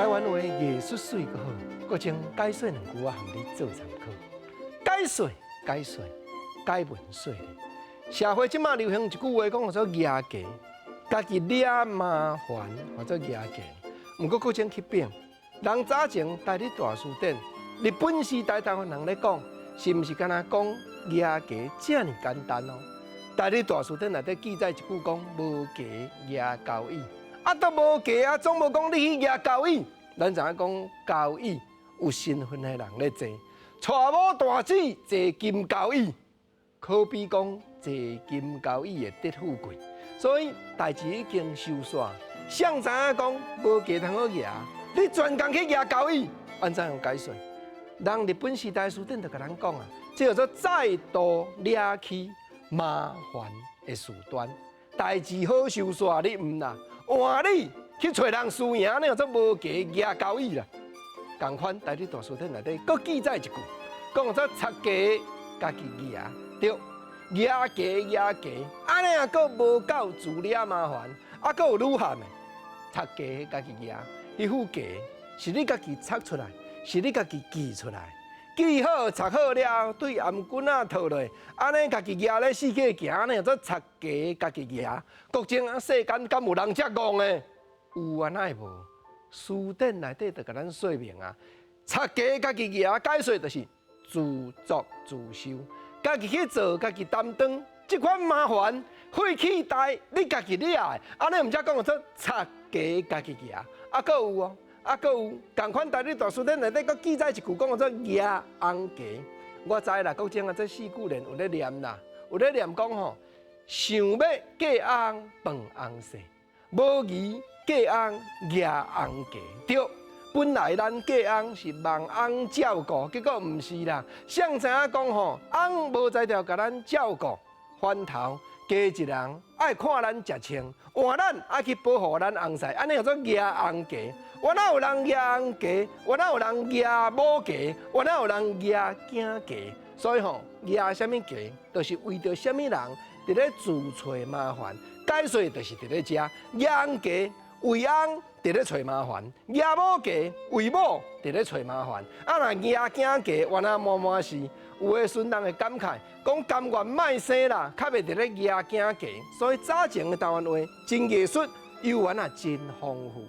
台湾话艺术水阁好，阁将解说两句啊，含你做参考。解说，解文说理。社会即马流行一句话，讲做“牙价”，家己惹麻烦或者牙价。毋过，阁将去变。人早前在你大书店，日本时代台湾人咧讲，是毋是敢若讲牙价这么简单哦？在你大书店内底记载一句讲无价牙交易。啊，都无价啊，总无讲你去举交椅。咱知影讲交椅有身份的人咧坐，娶某大姊坐金交椅，可比讲坐金交椅的得富贵。所以代志已经收煞，谁知影讲无价通好举，你专工去举交椅，安怎样解说？人日本时代书店就甲咱讲啊，这叫做再度惹起麻烦的事端，代志好收煞，你毋啦？换你去找人输赢，你做无价举交椅啦。共款在你大书店内底，搁记载一句，讲做拆价家己举，对，举价，安尼啊，搁无够自惹麻烦，啊，搁有女汉的拆价家己举，迄副价是你家己拆出来，是你家己记出来，记好拆好了，对颔棍仔套落，安尼家己举咧四界行，安尼做拆价家己举。国情啊，世间敢有人遮戆的？有啊，哪会无？书店内底就甲咱说明啊，拆价家己举，解说就是自作自受，家己去做，家己担当。这款麻烦费气大，你家己惹的。安尼毋则讲做拆价家己举，啊，搁有哦。啊，搁有共款在你大书店内底，搁记载一句讲做举红价。我知啦，国情啊，这四句联有咧念啦，有咧念讲吼，想要嫁红饭红色，无疑嫁红举红价。对，本来咱嫁红是望红照顾，结果毋是啦。谁知影讲吼，红无才调甲咱照顾，反头加一人爱看咱食清，换咱爱去保护咱红婿，安尼叫做举红价。我哪有人举红价？我哪有人举某价？我哪有人举囝价？所以吼，举什么价，就是为着什么人伫咧自找麻烦。解说就是伫咧遮，举红价为红伫咧找麻烦，举某价为某伫咧找麻烦。啊，若举囝价，原来满是有诶孙人会感慨，讲甘愿卖生啦，较袂伫咧举囝价。所以早前诶台湾话真艺术，游玩啊真丰富。